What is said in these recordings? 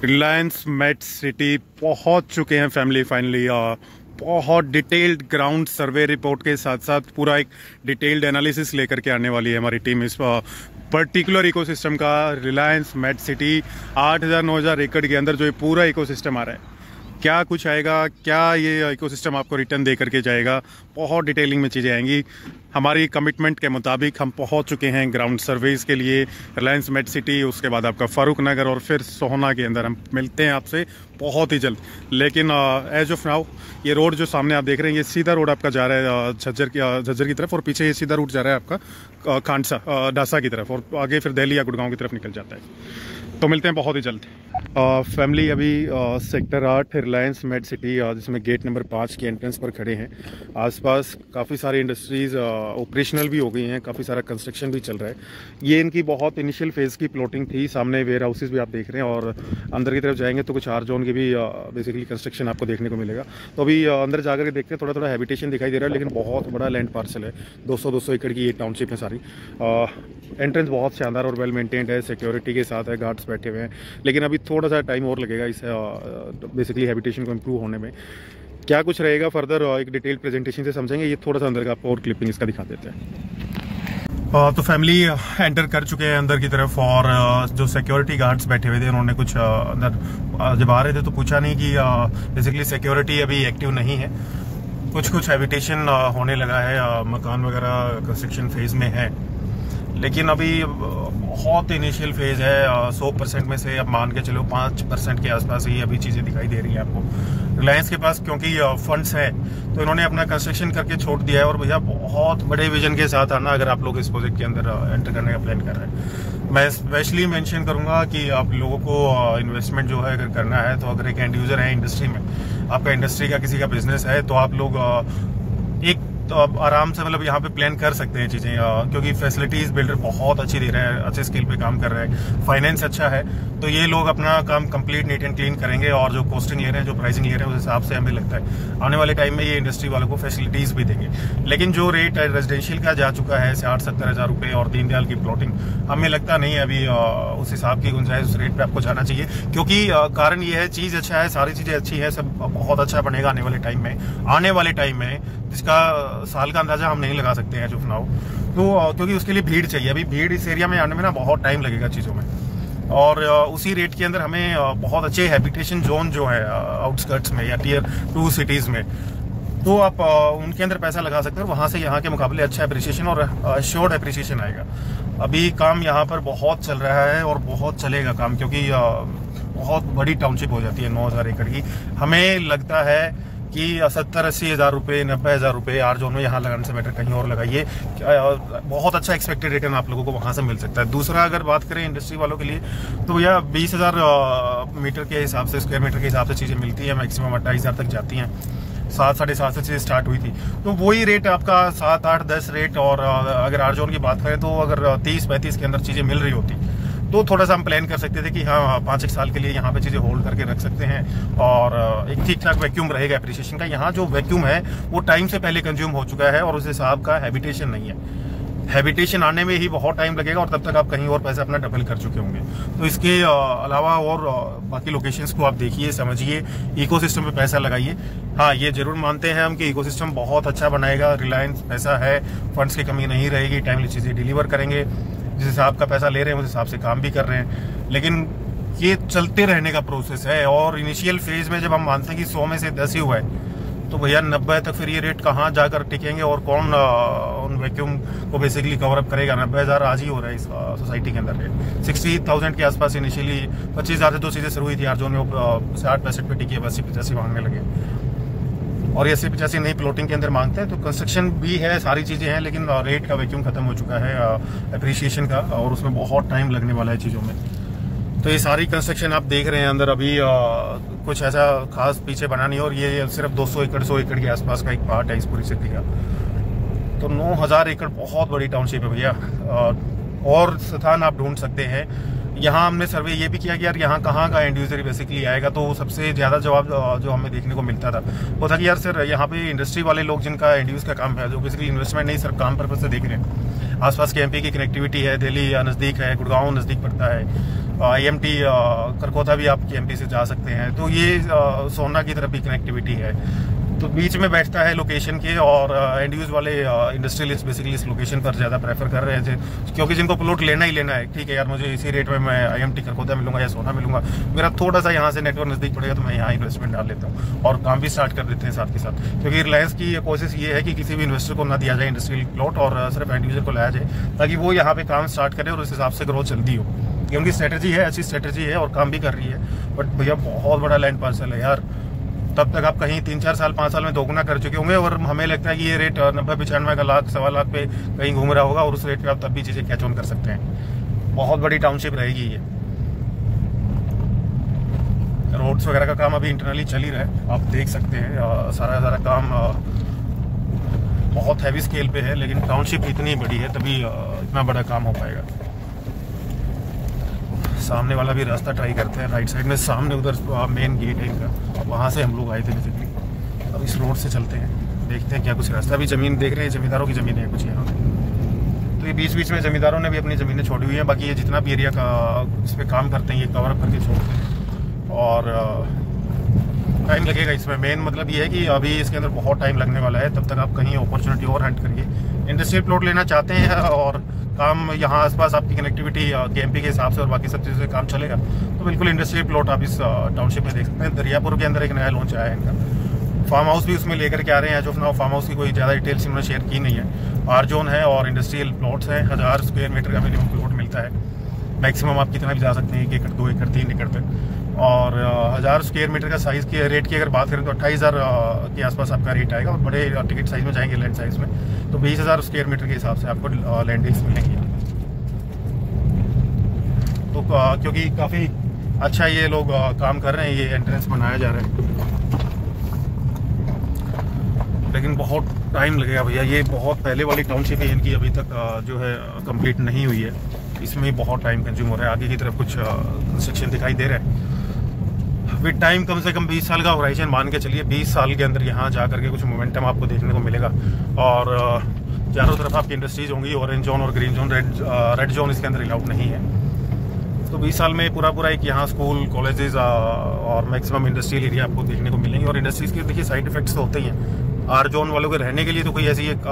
Reliance met city पहुंच चुके हैं फैमिली फाइनली। बहुत डिटेल्ड ग्राउंड सर्वे रिपोर्ट के साथ साथ पूरा एक डिटेल्ड एनालिसिस लेकर के आने वाली है हमारी टीम इस पर्टिकुलर इकोसिस्टम का। रिलायंस मेट सिटी 8,000-9,000 एकड़ के अंदर जो ये पूरा इकोसिस्टम आ रहा है, क्या कुछ आएगा, क्या ये इकोसिस्टम आपको रिटर्न दे करके जाएगा, बहुत डिटेलिंग में चीज़ें आएंगी। हमारी कमिटमेंट के मुताबिक हम पहुंच चुके हैं ग्राउंड सर्वेस के लिए रिलायंस मेट सिटी, उसके बाद आपका फारूक नगर और फिर सोहना के अंदर। हम मिलते हैं आपसे बहुत ही जल्द। लेकिन एज ऑफ नाउ ये रोड जो सामने आप देख रहे हैं, ये सीधा रोड आपका जा रहा है झज्जर की तरफ, और पीछे ये सीधा रूट जा रहा है आपका खांडसा डासा की तरफ, और आगे फिर दिल्ली या गुड़गांव की तरफ निकल जाता है। तो मिलते हैं बहुत ही जल्द। फैमिली अभी सेक्टर 8 रिलायंस मेट सिटी जिसमें गेट नंबर 5 की एंट्रेंस पर खड़े हैं। आसपास काफ़ी सारी इंडस्ट्रीज़ ऑपरेशनल भी हो गई हैं, काफ़ी सारा कंस्ट्रक्शन भी चल रहा है। ये इनकी बहुत इनिशियल फेज़ की प्लॉटिंग थी। सामने वेयर हाउसेज भी आप देख रहे हैं, और अंदर की तरफ जाएंगे तो कुछ आर जोन की भी बेसिकली कंस्ट्रक्शन आपको देखने को मिलेगा। तो अभी अंदर जाकर के देखते हैं, थोड़ा थोड़ा हैबिटेशन दिखाई दे रहा है, लेकिन बहुत बड़ा लैंड पार्सल है। 200 एकड़ की ये टाउनशिप है सारी। एंट्रेंस बहुत शानदार और वेल मेंटेन्ड है, सिक्योरिटी के साथ है, गार्ड्स बैठे हुए हैं। लेकिन अभी थोड़ा सा टाइम और लगेगा इस बेसिकली हैबिटेशन को इम्प्रूव होने में। क्या कुछ रहेगा फर्दर एक डिटेल्ड प्रेजेंटेशन से समझेंगे। ये थोड़ा सा अंदर का आपको और क्लिपिंग इसका दिखा देते हैं। तो फैमिली एंटर कर चुके हैं अंदर की तरफ, और जो सिक्योरिटी गार्ड्स बैठे हुए थे उन्होंने कुछ अंदर जब आ रहे थे तो पूछा नहीं कि बेसिकली सिक्योरिटी अभी एक्टिव नहीं है। कुछ हैबिटेशन होने लगा है, मकान वगैरह कंस्ट्रक्शन फेज में है, लेकिन अभी बहुत इनिशियल फेज है। 100% में से अब मान के चलो 5% के आसपास ही अभी चीज़ें दिखाई दे रही हैं आपको। रिलायंस के पास क्योंकि फंड्स है तो इन्होंने अपना कंस्ट्रक्शन करके छोड़ दिया है, और भैया बहुत बड़े विजन के साथ आना अगर आप लोग इस प्रोजेक्ट के अंदर एंटर करने का प्लान कर रहे हैं। मैं स्पेशली मेंशन करूंगा कि आप लोगों को इन्वेस्टमेंट जो है अगर करना है, तो अगर एक एंड यूजर है इंडस्ट्री में, आपका इंडस्ट्री का किसी का बिजनेस है, तो आप लोग तो अब आराम से मतलब यहाँ पे प्लान कर सकते हैं चीज़ें, क्योंकि फैसिलिटीज बिल्डर बहुत अच्छी दे रहे हैं, अच्छे स्केल पे काम कर रहे हैं, फाइनेंस अच्छा है। तो ये लोग अपना काम कंप्लीट नीट एंड क्लीन करेंगे, और जो कॉस्टिंग ले रहे हैं, जो प्राइसिंग ले रहे हैं, उस हिसाब से हमें लगता है आने वाले टाइम में ये इंडस्ट्री वालों को फैसिलिटीज भी देंगे। लेकिन जो रेट रेजिडेंशियल का जा चुका है 60-70 हज़ार रुपये, और दीनदयाल की प्लॉटिंग, हमें लगता नहीं है अभी उस हिसाब की गुंजाइश उस रेट पे आपको जाना चाहिए। क्योंकि कारण ये है, चीज़ अच्छा है, सारी चीज़ें अच्छी है, सब बहुत अच्छा बनेगा आने वाले टाइम में, जिसका साल का अंदाजा हम नहीं लगा सकते हैं जो नाउ। तो क्योंकि उसके लिए भीड़ चाहिए। अभी भीड़ इस एरिया में आने में ना बहुत टाइम लगेगा चीज़ों में, और उसी रेट के अंदर हमें बहुत अच्छे हैबिटेशन जोन जो है आउटस्कर्ट्स में या टियर 2 सिटीज़ में, तो आप उनके अंदर पैसा लगा सकते हैं, और वहाँ से यहाँ के मुकाबले अच्छा एप्रिसिएशन और अश्योर्ड एप्रिसिएशन आएगा। अभी काम यहाँ पर बहुत चल रहा है और बहुत चलेगा काम, क्योंकि बहुत बड़ी टाउनशिप हो जाती है 9,000 एकड़ की। हमें लगता है कि 70-80 हज़ार रुपये, 90 हज़ार रुपये आर जोन में यहाँ लगाने से बेटर कहीं और लगाइए। बहुत अच्छा एक्सपेक्टेड रिटर्न आप लोगों को वहाँ से मिल सकता है। दूसरा, अगर बात करें इंडस्ट्री वालों के लिए, तो भैया 20,000 मीटर के हिसाब से, स्क्वायर मीटर के हिसाब से चीज़ें मिलती है, मैक्सिमम 28,000 तक जाती हैं। 7-7.5 से चीज़ें स्टार्ट हुई थी, तो वही रेट आपका 7, 8, 10 रेट। और अगर आर जोन की बात करें, तो अगर 30-35 के अंदर चीज़ें मिल रही होती तो थोड़ा सा हम प्लान कर सकते थे कि हाँ 5-1 साल के लिए यहाँ पे चीज़ें होल्ड करके रख सकते हैं, और एक ठीक ठाक वैक्यूम रहेगा एप्रिसिएशन का। यहाँ जो वैक्यूम है वो टाइम से पहले कंज्यूम हो चुका है, और उस हिसाब का हैबिटेशन नहीं है। हैबिटेशन आने में ही बहुत टाइम लगेगा, और तब तक आप कहीं और पैसा अपना डबल कर चुके होंगे। तो इसके अलावा और बाकी लोकेशंस को आप देखिए, समझिए, इकोसिस्टम पे पैसा लगाइए। हाँ, ये जरूर मानते हैं हम कि इकोसिस्टम बहुत अच्छा बनाएगा। रिलायंस पैसा है, फंड्स की कमी नहीं रहेगी, टाइमली चीज़ें डिलीवर करेंगे, जिस हिसाब का पैसा ले रहे हैं उस हिसाब से काम भी कर रहे हैं। लेकिन ये चलते रहने का प्रोसेस है, और इनिशियल फेज में जब हम मानते हैं कि 100 में से 10 ही हुआ है, तो भैया 90 तक फिर ये रेट कहाँ जाकर टिकेंगे, और कौन उन वैक्यूम को बेसिकली कवर अप करेगा। 90 हज़ार आज ही हो रहा है इस सोसाइटी के अंदर रेट। 60,000 के आसपास इनिशियली 25,000 से 2 चीज़ें शुरू हुई थी आर जोन में, 60-65 पे टिकी है, 80-85 मांगने लगे, और 80-85 नई प्लॉटिंग के अंदर मांगते हैं। तो कंस्ट्रक्शन भी है, सारी चीज़ें हैं, लेकिन रेट का वैक्यूम खत्म हो चुका है एप्रिसिएशन का, और उसमें बहुत टाइम लगने वाला है चीज़ों में। तो ये सारी कंस्ट्रक्शन आप देख रहे हैं अंदर, अभी कुछ ऐसा खास पीछे बना नहीं, और ये सिर्फ 200 एकड़ 100 एकड़ के आसपास का एक पार्ट है इस पूरी सिटी का। तो 9,000 एकड़ बहुत बड़ी टाउनशिप है भैया, और स्थान आप ढूंढ सकते हैं। यहाँ हमने सर्वे ये भी किया कि यार यहाँ कहाँ का एंड यूजर बेसिकली आएगा, तो सबसे ज़्यादा जवाब जो हमें देखने को मिलता था वो था कि यार सर यहाँ पे इंडस्ट्री वाले लोग जिनका एंड यूज का काम है, जो बेसिकली इन्वेस्टमेंट नहीं, सिर्फ काम पर्पज से देख रहे हैं, आसपास के एमपी की कनेक्टिविटी है, दिल्ली नज़दीक है, गुड़गांव नज़दीक पड़ता है, IMT करकोथा भी आप एमपी से जा सकते हैं। तो ये सोना की तरफ भी कनेक्टिविटी है, तो बीच में बैठता है लोकेशन के। और एंड यूज वाले इंडस्ट्रियलिस्ट बेसिकली इस लोकेशन पर ज़्यादा प्रेफर कर रहे हैं, क्योंकि जिनको प्लॉट लेना ही लेना है, ठीक है यार मुझे इसी रेट में मैं IMT करकोथा मिलूंगा या सोना मिलूंगा, मेरा थोड़ा सा यहाँ से नेटवर्क नज़दीक पड़ेगा तो मैं यहाँ इन्वेस्टमेंट डाल लेता हूँ और काम भी स्टार्ट कर देते हैं साथ के साथ। क्योंकि रिलायंस की कोशिश ये है कि किसी भी इन्वेस्टर को ना दिया जाए इंडस्ट्रियल प्लॉट और सिर्फ एंड यूजर को लाया जाए, ताकि वो यहाँ पे काम स्टार्ट करे और उस हिसाब से ग्रोथ जल्दी हो। ये उनकी स्ट्रेटजी है, अच्छी स्ट्रेटजी है और काम भी कर रही है। बट भैया बहुत बड़ा लैंड पार्सल है यार, तब तक आप कहीं 3-4 साल 5 साल में दोगुना कर चुके होंगे और हमें लगता है कि ये रेट 90-95 लाख 1.25 लाख पे कहीं घूम रहा होगा और उस रेट पे आप तब भी चीजें कैच ऑन कर सकते हैं। बहुत बड़ी टाउनशिप रहेगी ये। रोड्स वगैरह का काम अभी इंटरनली चल ही रहा है, आप देख सकते हैं। सारा काम बहुत हैवी स्केल पे है, लेकिन टाउनशिप इतनी बड़ी है तभी इतना बड़ा काम हो पाएगा। सामने वाला भी रास्ता ट्राई करते हैं, राइट साइड में सामने उधर मेन गेट है इनका, वहाँ से हम लोग आए थे बेसिकली। अब इस रोड से चलते हैं, देखते हैं क्या कुछ रास्ता। अभी ज़मीन देख रहे हैं, ज़मींदारों की ज़मीन है कुछ यहाँ, तो ये बीच बीच में ज़मींदारों ने भी अपनी ज़मीनें छोड़ी हुई हैं। बाकी ये जितना भी एरिया का इस पर काम करते हैं ये कवर अप करके छोड़ते हैं और टाइम लगेगा इसमें। मेन मतलब ये है कि अभी इसके अंदर बहुत टाइम लगने वाला है, तब तक आप कहीं अपॉर्चुनिटी और हंट करिए। इंडस्ट्रियल प्लॉट लेना चाहते हैं और काम यहाँ आसपास आपकी कनेक्टिविटी KMP के हिसाब से और बाकी सब चीज़ों से काम चलेगा, तो बिल्कुल इंडस्ट्रियल प्लॉट आप इस टाउनशिप में देख सकते हैं। दरियापुर के अंदर एक नया लॉन्च आया है इनका, फार्म हाउस भी उसमें लेकर के आ रहे हैं। जो फार्म हाउस की कोई ज़्यादा डिटेल्स इन्होंने शेयर की नहीं है। आर जोन है और इंडस्ट्रियल प्लॉट्स हैं, 1000 स्क्वायर मीटर का मिनिमम प्लॉट मिलता है। मैक्सिमम आप कितना भी जा सकते हैं, 1 एकड़ 2 एकड़ 3 एकड़ तक। और 1000 स्क्वायर मीटर का साइज़ के रेट की अगर बात करें तो 28,000 के आसपास आपका रेट आएगा। और बड़े टिकट साइज में जाएंगे लैंड साइज में तो 20,000 स्क्वायर मीटर के हिसाब से आपको लैंड डील्स मिलेंगी। तो क्योंकि काफ़ी अच्छा ये लोग काम कर रहे हैं, ये एंट्रेंस बनाया जा रहा है, लेकिन बहुत टाइम लगेगा भैया। ये बहुत पहले वाली टाउनशिप है इनकी, अभी तक जो है कंप्लीट नहीं हुई है, इसमें बहुत टाइम कंज्यूम हो रहा है। आगे की तरफ कुछ कंस्ट्रक्शन दिखाई दे रहा है। विद टाइम कम से कम 20 साल का होराइजन मान के चलिए, 20 साल के अंदर यहाँ जा करके कुछ मोमेंटम आपको देखने को मिलेगा। और चारों तरफ आपकी इंडस्ट्रीज होंगी, ऑरेंज जोन और ग्रीन जोन, रेड जोन इसके अंदर अलाउड नहीं है। तो 20 साल में पूरा एक यहाँ स्कूल कॉलेजेस और मैक्सिमम इंडस्ट्रियल एरिया आपको देखने को मिलेंगे। और इंडस्ट्रीज के देखिए साइड इफेक्ट्स तो होते ही हैं। आर जोन वालों के रहने के लिए तो कोई ऐसी एक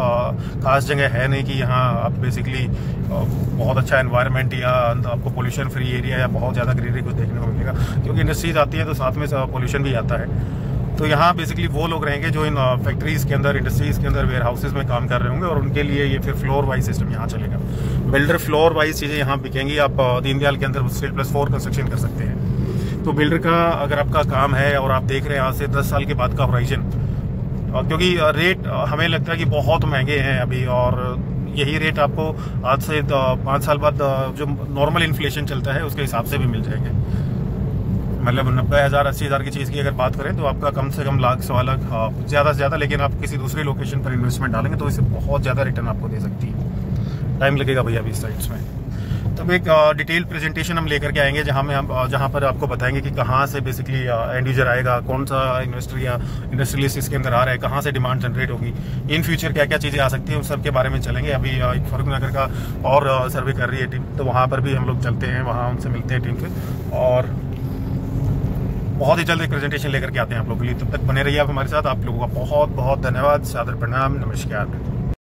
खास जगह है नहीं कि यहाँ आप बेसिकली बहुत अच्छा एनवायरनमेंट या आपको पोल्यूशन फ्री एरिया या बहुत ज़्यादा ग्रीनरी कुछ देखने को मिलेगा, क्योंकि इंडस्ट्रीज आती है तो साथ में पोल्यूशन भी आता है। तो यहाँ बेसिकली वो लोग रहेंगे जो इन फैक्ट्रीज के अंदर, इंडस्ट्रीज के अंदर, वेयर हाउसेज में काम कर रहे होंगे, और उनके लिए ये फिर फ्लोर वाइज सिस्टम यहाँ चलेगा। बिल्डर फ्लोर वाइज चीज़ें यहाँ बिकेंगी। आप दीनदयाल के अंदर Steel+4 कंस्ट्रक्शन कर सकते हैं। तो बिल्डर का अगर आपका काम है और आप देख रहे हैं आज से 10 साल के बाद का होराइजन, क्योंकि रेट हमें लगता है कि बहुत महंगे हैं अभी, और यही रेट आपको आज से 5 साल बाद जो नॉर्मल इन्फ्लेशन चलता है उसके हिसाब से भी मिल जाएंगे। मतलब 90,000 80,000 की चीज़ की अगर बात करें तो आपका कम से कम लाख 1.25 लाख ज़्यादा से ज़्यादा, लेकिन आप किसी दूसरी लोकेशन पर इन्वेस्टमेंट डालेंगे तो इसे बहुत ज़्यादा रिटर्न आपको दे सकती है। टाइम लगेगा भैया अभी साइट्स में। तब एक डिटेल प्रेजेंटेशन हम लेकर के आएंगे जहाँ पर आपको बताएंगे कि कहाँ से बेसिकली एंड यूजर आएगा, कौन सा इन्वेस्टर या इंडस्ट्रियलिस्ट इसके अंदर आ रहा है, कहाँ से डिमांड जनरेट होगी, इन फ्यूचर क्या क्या चीज़ें आ सकती हैं, उस सब के बारे में चलेंगे। अभी फरुखनगर का और सर्वे कर रही है टीम, तो वहाँ पर भी हम लोग चलते हैं, वहाँ उनसे मिलते हैं टीम से, और बहुत ही जल्द एक प्रेजेंटेशन लेकर के आते हैं आप लोगों के लिए। तब तक बने रहिए आप हमारे साथ। आप लोगों का बहुत बहुत धन्यवाद, सादर प्रणाम, नमस्कार।